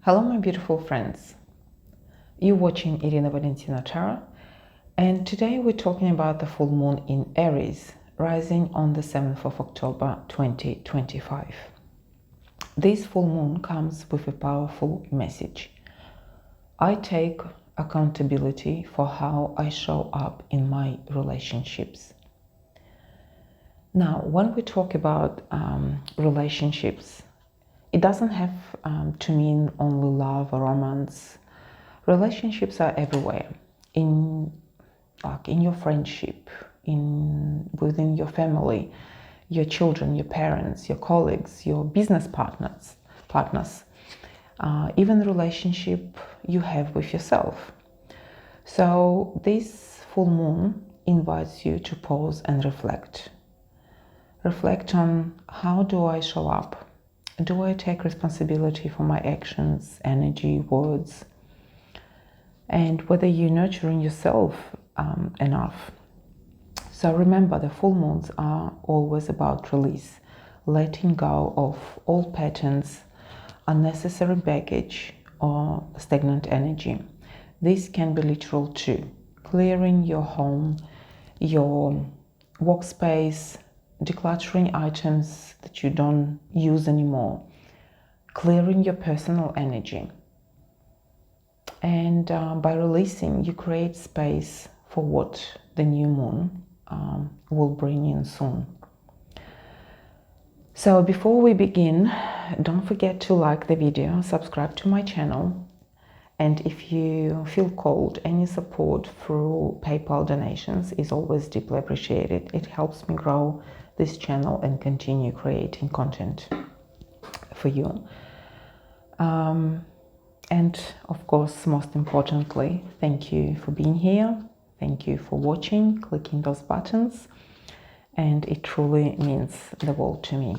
Hello my beautiful friends, you're watching Irina Valentina Tarot, and today we're talking about the full moon in Aries, rising on the 7th of October 2025. This full moon comes with a powerful message. I take accountability for how I show up in my relationships. Now, when we talk about relationships, it doesn't have to mean only love or romance. Relationships are everywhere, in your friendship, within your family, your children, your parents, your colleagues, your business partners, even the relationship you have with yourself. So this full moon invites you to pause and reflect. Reflect on, how do I show up? Do I take responsibility for my actions, energy, words? And whether you're nurturing yourself enough. So remember, the full moons are always about release, letting go of old patterns, unnecessary baggage, or stagnant energy. This can be literal too. Clearing your home, your workspace, decluttering items that you don't use anymore, clearing your personal energy. And by releasing, you create space for what the new moon will bring in soon. So before we begin, don't forget to like the video, subscribe to my channel, and if you feel called, any support through PayPal donations is always deeply appreciated. It helps me grow this channel and continue creating content for you. And of course, most importantly, thank you for being here. Thank you for watching, clicking those buttons, and it truly means the world to me.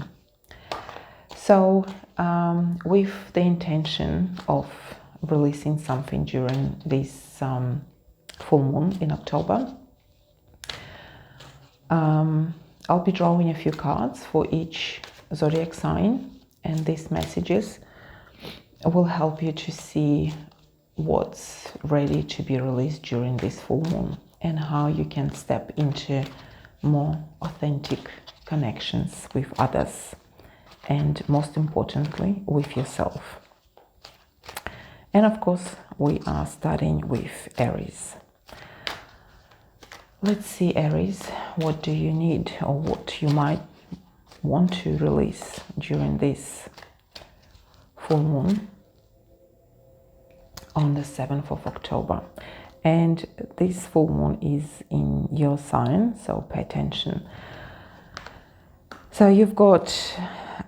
So with the intention of releasing something during this full moon in October, I'll be drawing a few cards for each zodiac sign, and these messages will help you to see what's ready to be released during this full moon and how you can step into more authentic connections with others, and most importantly with yourself. And of course, we are starting with Aries. Let's see, Aries, what do you need, or what you might want to release during this full moon on the 7th of October. And this full moon is in your sign, so pay attention. So you've got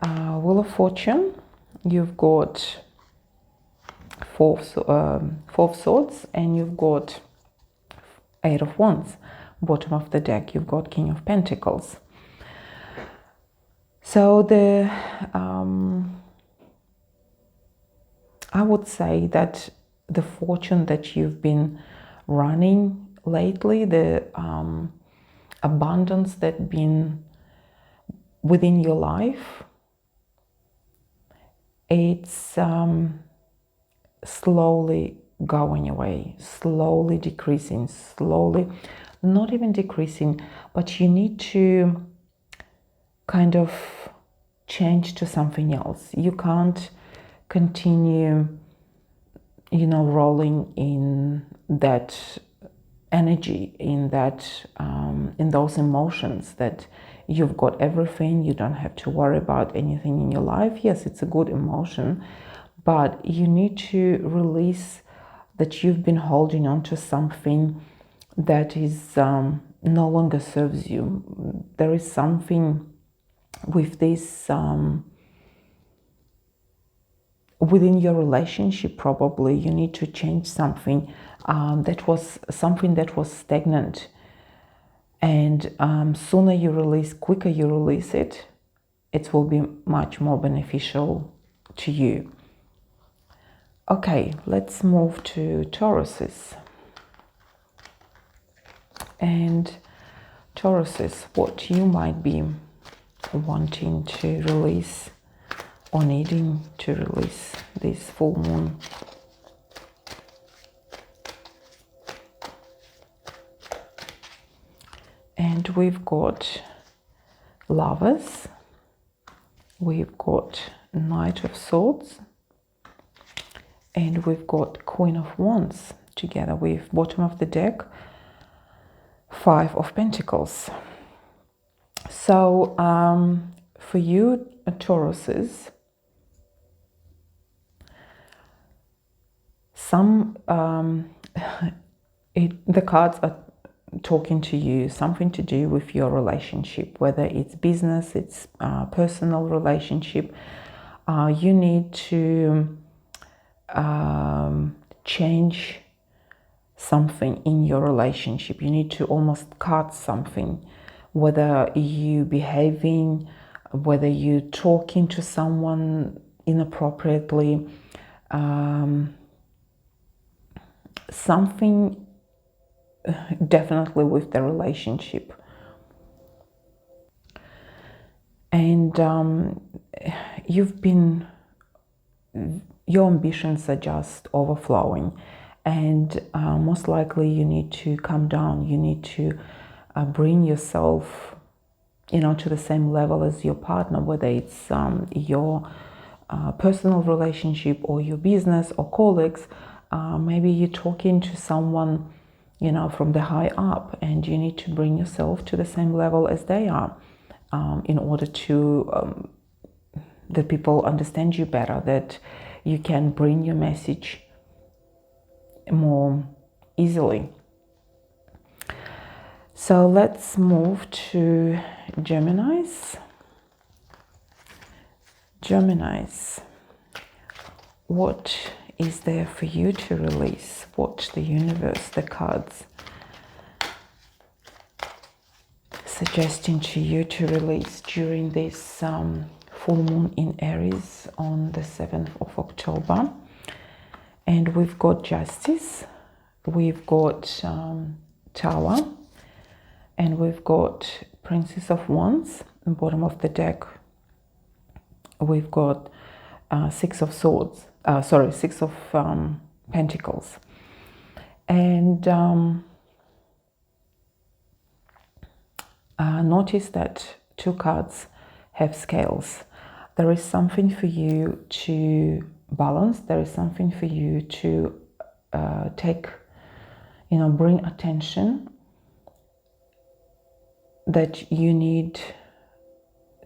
Wheel of Fortune, you've got Four of Swords, and you've got Eight of Wands. Bottom of the deck, you've got King of Pentacles. So I would say that the fortune that you've been running lately, the abundance that's been within your life, it's slowly going away, slowly decreasing, slowly, not even decreasing, but you need to kind of change to something else. You can't continue, rolling in that energy, in that in those emotions that you've got everything, you don't have to worry about anything in your life. Yes, it's a good emotion, but you need to release that you've been holding on to something that is no longer serves you. There is something with this within your relationship. Probably you need to change something that was stagnant, and sooner you release, quicker you release it, it will be much more beneficial to you. Okay, let's move to Tauruses. And Tauruses, what you might be wanting to release or needing to release this full moon. And we've got Lovers, we've got Knight of Swords, and we've got Queen of Wands, together with, bottom of the deck, Five of Pentacles. So for you Tauruses, the cards are talking to you, something to do with your relationship, whether it's business, it's personal relationship. You need to change something in your relationship. You need to almost cut something, whether you behaving, whether you talking to someone inappropriately, something definitely with the relationship. And your ambitions are just overflowing, and most likely you need to calm down. You need to bring yourself, to the same level as your partner, whether it's your personal relationship or your business or colleagues. Maybe you're talking to someone, from the high up, and you need to bring yourself to the same level as they are, in order to that people understand you better, that you can bring your message more easily. So let's move to Geminis. Geminis, what is there for you to release? What the universe, the cards, suggesting to you to release during this full moon in Aries on the 7th of October. And we've got Justice, we've got Tower, and we've got Princess of Wands. And bottom of the deck, we've got Six of Swords. Six of Pentacles. And notice that two cards have scales. There is something for you to balance. There is something for you to bring attention, that you need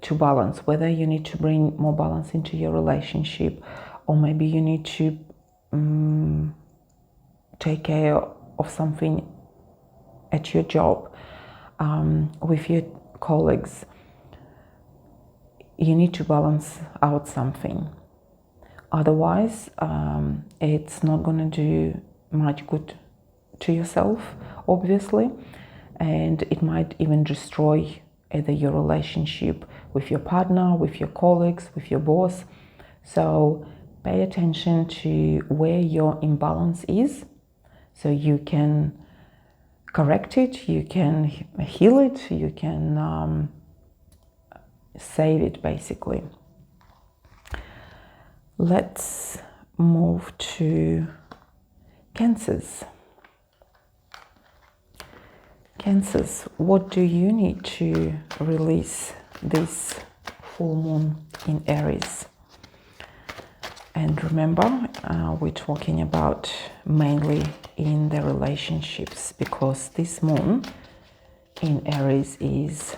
to balance, whether you need to bring more balance into your relationship, or maybe you need to take care of something at your job, with your colleagues. You need to balance out something. Otherwise, it's not going to do much good to yourself, obviously, and it might even destroy either your relationship with your partner, with your colleagues, with your boss. So pay attention to where your imbalance is, so you can correct it, you can heal it, you can save it, basically. Let's move to Cancers. Cancers, what do you need to release this full moon in Aries? And remember, we're talking about mainly in the relationships, because this moon in Aries is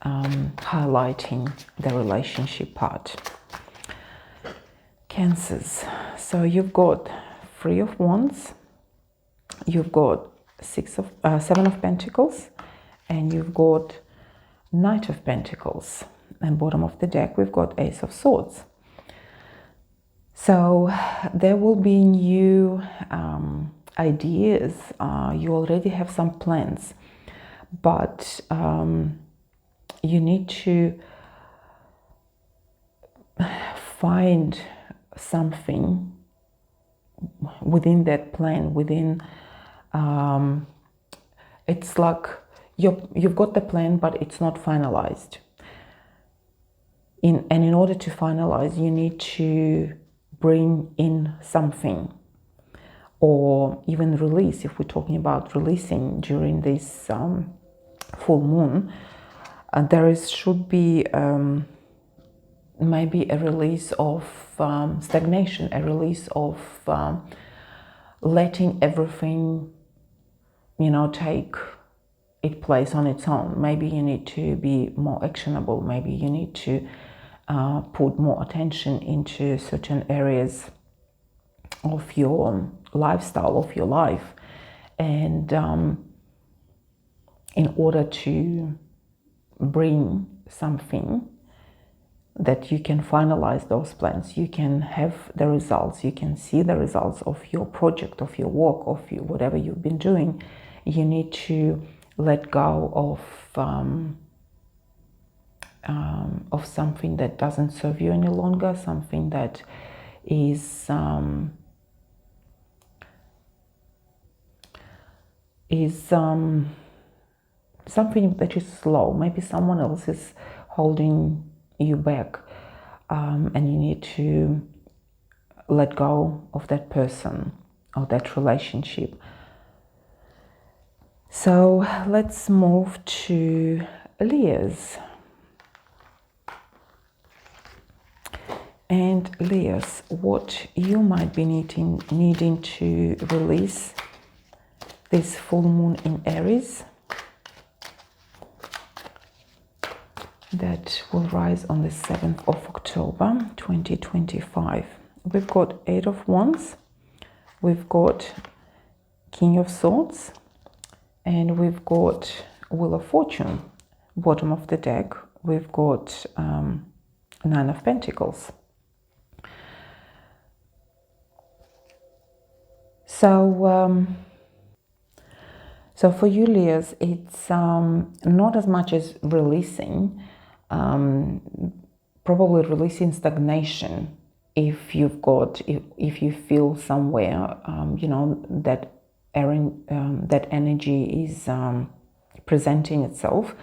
highlighting the relationship part. Cancers, so you've got Three of Wands, you've got Seven of Pentacles, and you've got Knight of Pentacles, and bottom of the deck we've got Ace of Swords. So there will be new ideas. You already have some plans, but you need to find something within that plan, within it's like you've got the plan, but it's not finalized. And in order to finalize, you need to bring in something, or even release. If we're talking about releasing during this full moon, should be maybe a release of stagnation, a release of letting everything, you know, take its place on its own. Maybe you need to be more actionable. Maybe you need to put more attention into certain areas of your lifestyle, of your life, and in order to bring something that you can finalize those plans, you can have the results, you can see the results of your project, of your work, of whatever you've been doing, you need to let go of something that doesn't serve you any longer, something that is something that is slow. Maybe someone else is holding you back, and you need to let go of that person or that relationship. So let's move to Leos. And Leos, what you might be needing to release this full moon in Aries that will rise on the 7th of October 2025. We've got 8 of Wands, we've got King of Swords, and we've got Wheel of Fortune. Bottom of the deck, we've got 9 of Pentacles. So for you, Leos, it's not as much as releasing, probably releasing stagnation. If you feel somewhere, you know, that energy is presenting itself,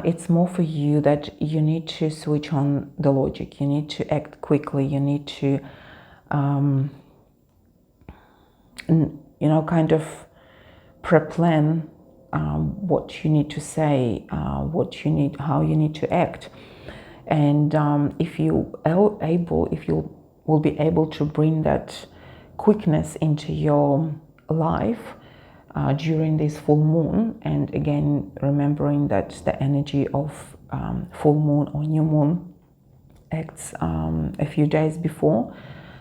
it's more for you that you need to switch on the logic. You need to act quickly. You need to, you know, kind of pre-plan what you need to say, what you need, how you need to act. And if you will be able to bring that quickness into your life during this full moon, and again remembering that the energy of full moon or new moon acts a few days before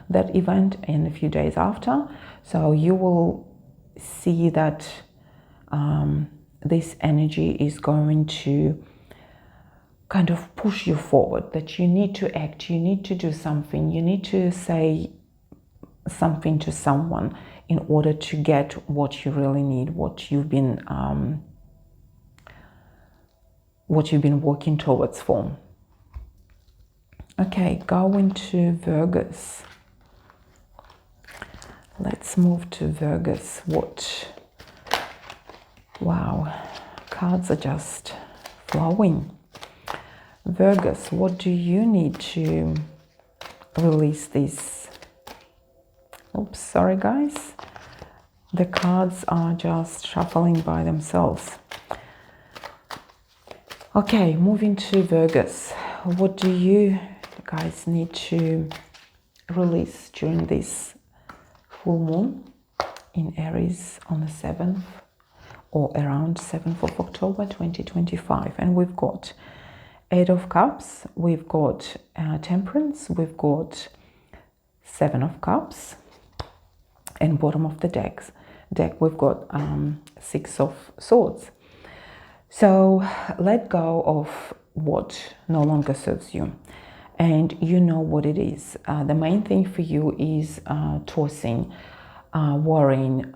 that event and a few days after, so you will see that this energy is going to kind of push you forward, that you need to act, you need to do something, you need to say something to someone in order to get what you really need, what you've been working towards for. Okay, going to Virgos. Let's move to Virgos. Wow, cards are just flowing. Virgos, what do you need to release this? Oops, sorry guys. The cards are just shuffling by themselves. Okay, moving to Virgos. What do you guys need to release during this full moon in Aries on the 7th or around 7th of October 2025? And we've got 8 of Cups, we've got Temperance, we've got 7 of Cups, and bottom of the deck we've got 6 of Swords. So let go of what no longer serves you, and you know what it is. The main thing for you is tossing, worrying,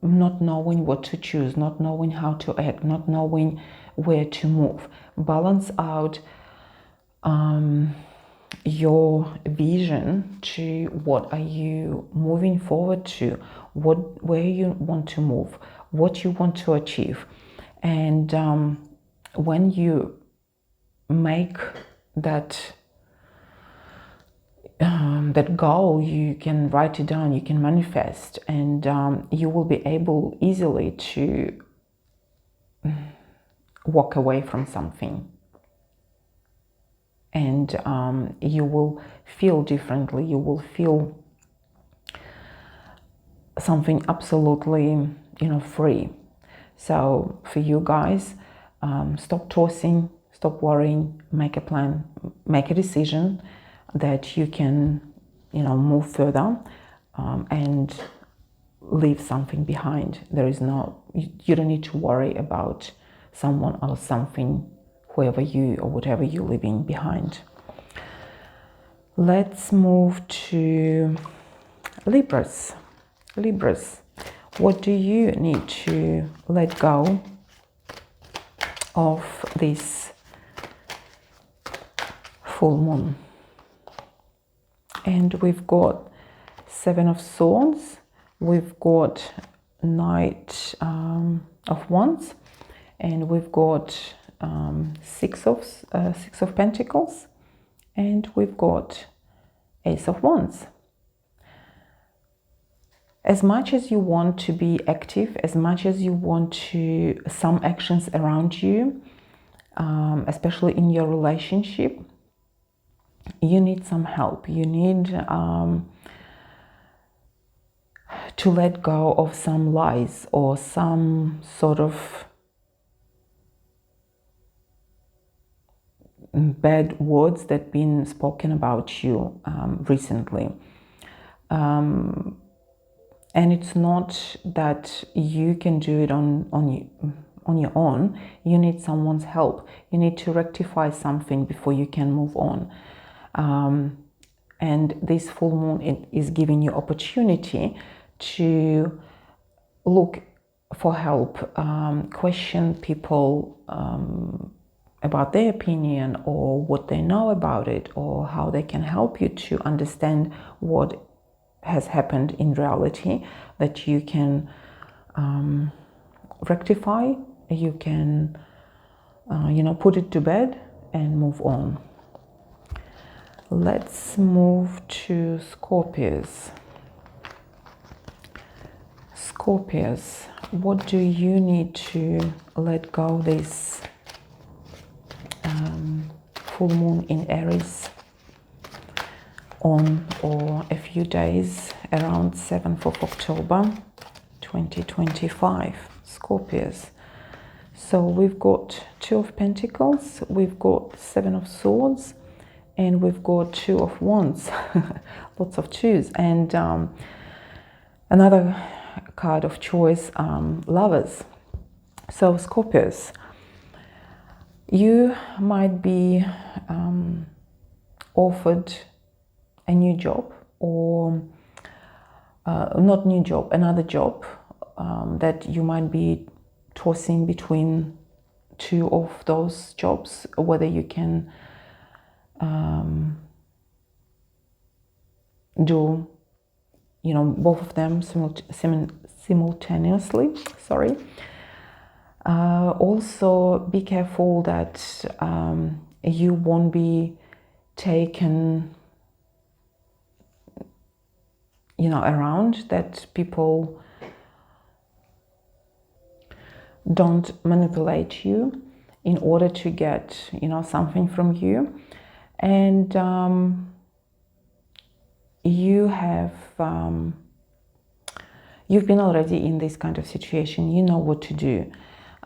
not knowing what to choose, not knowing how to act, not knowing where to move. Balance out your vision to what are you moving forward to, where you want to move, what you want to achieve. And when you make that, that goal, you can write it down, you can manifest, and you will be able easily to walk away from something. And you will feel differently. You will feel something absolutely, free. So for you guys, stop tossing, stop worrying, make a plan, make a decision that you can, move further and leave something behind. There is no, you don't need to worry about someone or something, whoever you or whatever you're leaving behind. Let's move to Libras. Libras, what do you need to let go of this full moon? And we've got Seven of Swords, we've got Knight of Wands, and we've got Six of Pentacles, and we've got Ace of Wands. As much as you want to be active, as much as you want to some actions around you, especially in your relationship, you need some help. You need to let go of some lies or some sort of bad words that been spoken about you recently. And it's not that you can do it on your own. You need someone's help. You need to rectify something before you can move on. And this full moon is giving you opportunity to look for help, question people about their opinion or what they know about it, or how they can help you to understand what has happened in reality, that you can rectify, you can put it to bed and move on. Let's move to Scorpios. Scorpios, what do you need to let go this full moon in Aries on or a few days around 7th of October 2025? Scorpios. So we've got Two of Pentacles, we've got Seven of Swords, and we've got Two of Wands. Lots of twos. And another card of choice, Lovers. So Scorpios, you might be offered a new job, or not new job, another job that you might be tossing between two of those jobs, whether you can do both of them simultaneously. Sorry. Also be careful that you won't be taken around, that people don't manipulate you in order to get something from you. And you've been already in this kind of situation, you know what to do.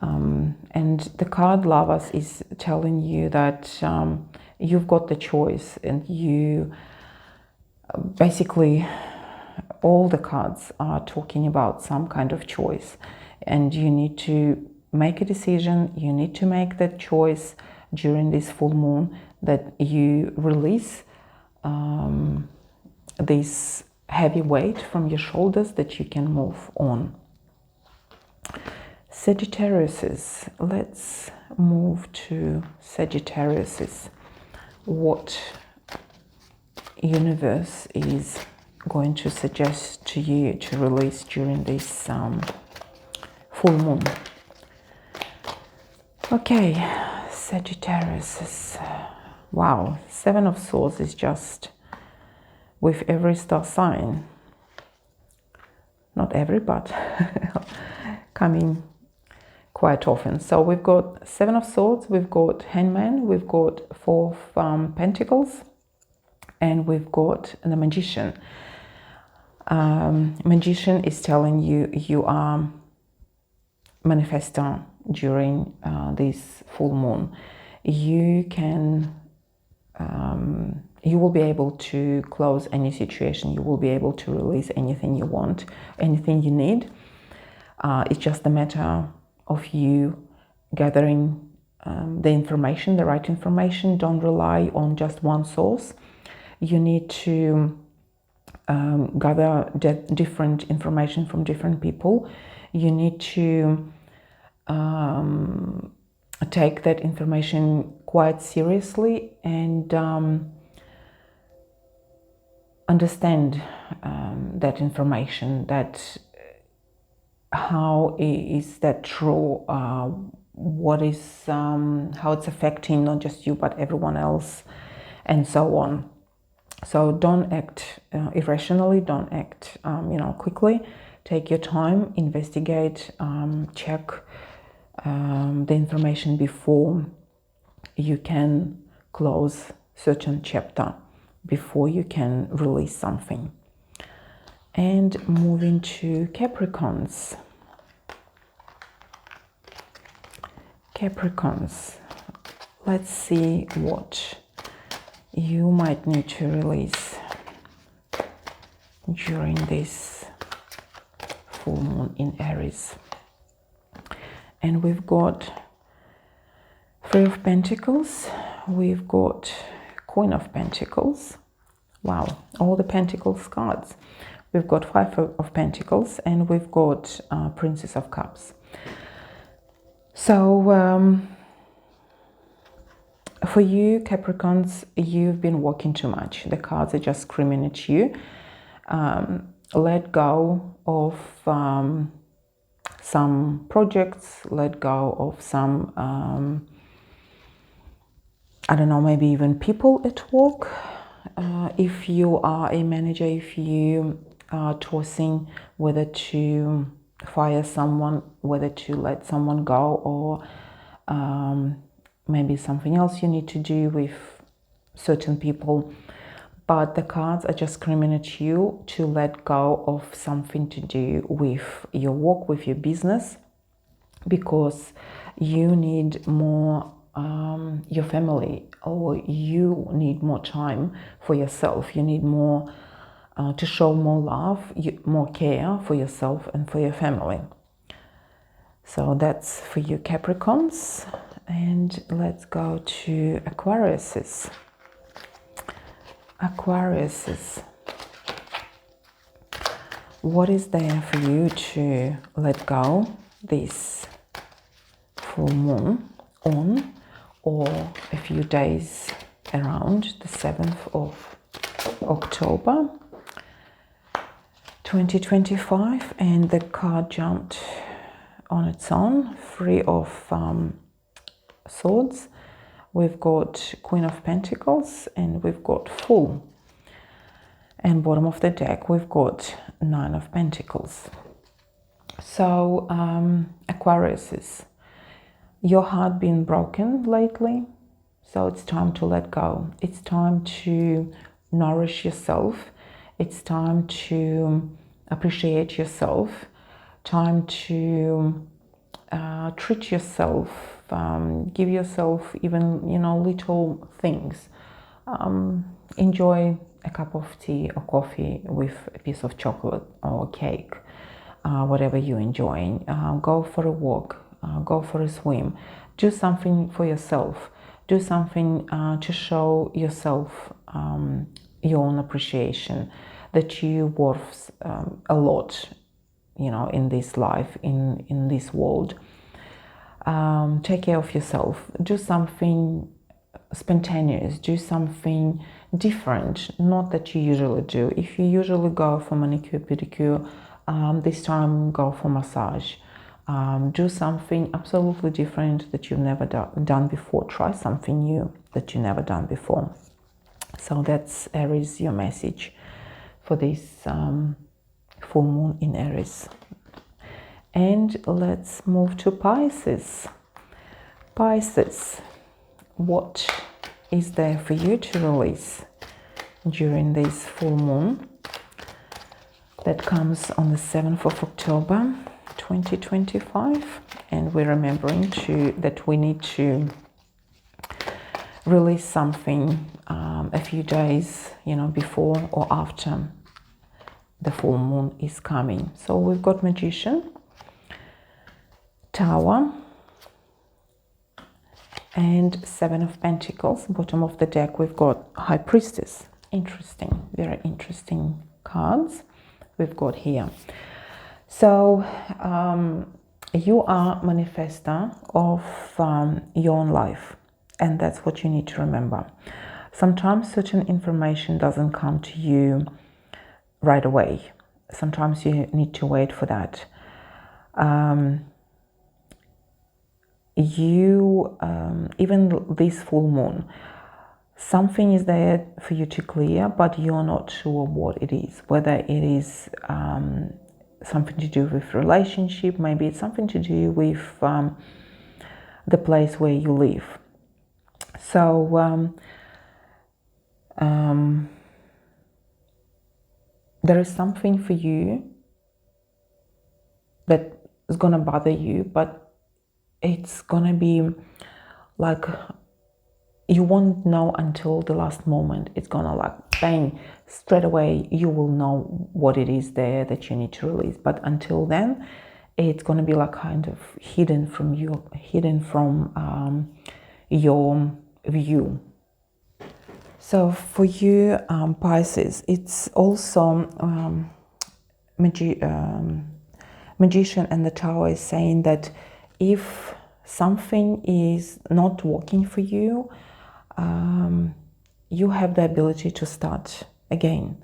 And the card Lovers is telling you that you've got the choice, and you basically, all the cards are talking about some kind of choice, and you need to make a decision. You need to make that choice during this full moon, that you release this heavy weight from your shoulders, that you can move on. Sagittarius, let's move to Sagittarius. What universe is going to suggest to you to release during this full moon? Okay, Sagittarius. Wow, Seven of Swords is just with every star sign. Not every, but coming quite often. So we've got Seven of Swords, we've got Hangman, we've got Four of Pentacles, and we've got the Magician. Magician is telling you you are manifestor during this full moon. You can you will be able to close any situation. You will be able to release anything you want, anything you need. It's just a matter of you gathering the information, the right information. Don't rely on just one source. You need to gather different information from different people. You need to take that information quite seriously and understand that information, that how is that true, what is how it's affecting not just you but everyone else, and so on. So don't act irrationally, don't act quickly. Take your time, investigate, check the information before you can close certain chapter, before you can release something. And moving to Capricorns. Capricorns, let's see what you might need to release during this full moon in Aries. And we've got Three of Pentacles, we've got Queen of Pentacles. Wow, all the Pentacles cards. We've got Five of Pentacles, and we've got Princess of Cups. So for you Capricorns, you've been working too much. The cards are just screaming at you. Let go of some projects, let go of some I don't know, maybe even people at work. If you are a manager, if you are tossing whether to fire someone, whether to let someone go, or maybe something else you need to do with certain people, but the cards are just screaming at you to let go of something to do with your work, with your business, because you need more your family, or you need more time for yourself. You need more to show more love, more care for yourself and for your family. So that's for you Capricorns. And let's go to Aquariuses. Aquariuses, what is there for you to let go this full moon on, or a few days around the 7th of October 2025? And the card jumped on its own. Three of Swords, we've got Queen of Pentacles, and we've got Fool. And bottom of the deck we've got Nine of Pentacles. So Aquariuses, your heart been broken lately, so it's time to let go. It's time to nourish yourself. It's time to appreciate yourself. Time to treat yourself. Give yourself even little things. Enjoy a cup of tea or coffee with a piece of chocolate or cake, whatever you're enjoying. Go for a walk. Go for a swim. Do something for yourself. Do something to show yourself your own appreciation, that you worth a lot, in this life, in this world. Take care of yourself. Do something spontaneous. Do something different, not that you usually do. If you usually go for manicure, pedicure, this time go for massage. Do something absolutely different that you've never done before. Try something new that you've never done before. So that's Aries, your message for this full moon in Aries. And let's move to Pisces. Pisces, what is there for you to release during this full moon that comes on the 7th of October 2025? And we're remembering that we need to release something a few days, before or after the full moon is coming. So we've got Magician, Tower, and Seven of Pentacles. Bottom of the deck, we've got High Priestess. Interesting, very interesting cards we've got here. So you are manifester of your own life, and that's what you need to remember. Sometimes certain information doesn't come to you right away. Sometimes you need to wait for that. Even this full moon, something is there for you to clear, but you're not sure what it is. Whether it is something to do with relationship, maybe it's something to do with the place where you live. So there is something for you that is gonna bother you, but it's gonna be like you won't know until the last moment. It's gonna like bang, straight away you will know what it is there that you need to release. But until then, it's gonna be like kind of hidden from you, hidden from your view. So for you, Pisces, it's also Magician and the Tower is saying that if something is not working for you, you have the ability to start again.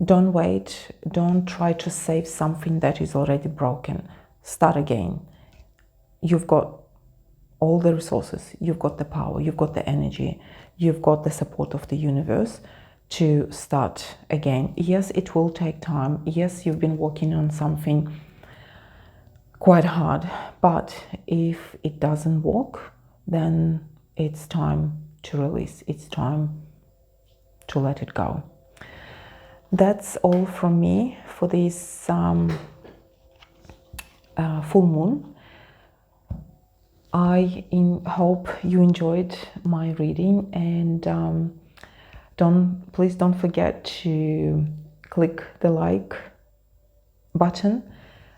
Don't wait. Don't try to save something that is already broken. Start again. You've got all the resources. You've got the power. You've got the energy. You've got the support of the universe to start again. Yes, it will take time. Yes, you've been working on something quite hard, but if it doesn't work, then it's time to release. It's time to let it go. That's all from me for this full moon. I hope you enjoyed my reading, and please don't forget to click the like button,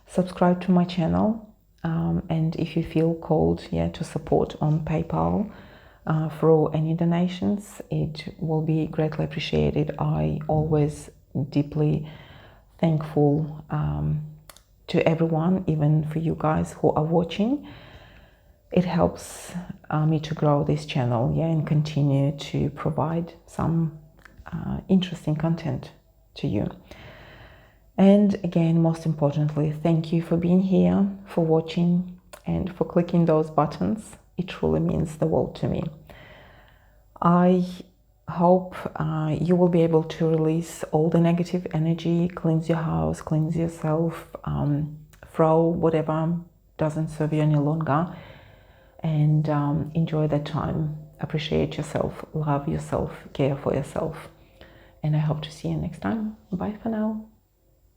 subscribe to my channel, and if you feel called to support on PayPal through any donations, it will be greatly appreciated. I always deeply thankful to everyone, even for you guys who are watching. It helps me to grow this channel, and continue to provide some interesting content to you. And again, most importantly, thank you for being here, for watching, and for clicking those buttons. It truly means the world to me. I hope you will be able to release all the negative energy, cleanse your house, cleanse yourself, throw whatever doesn't serve you any longer, and enjoy that time. Appreciate yourself, love yourself, care for yourself. And I hope to see you next time. Bye for now.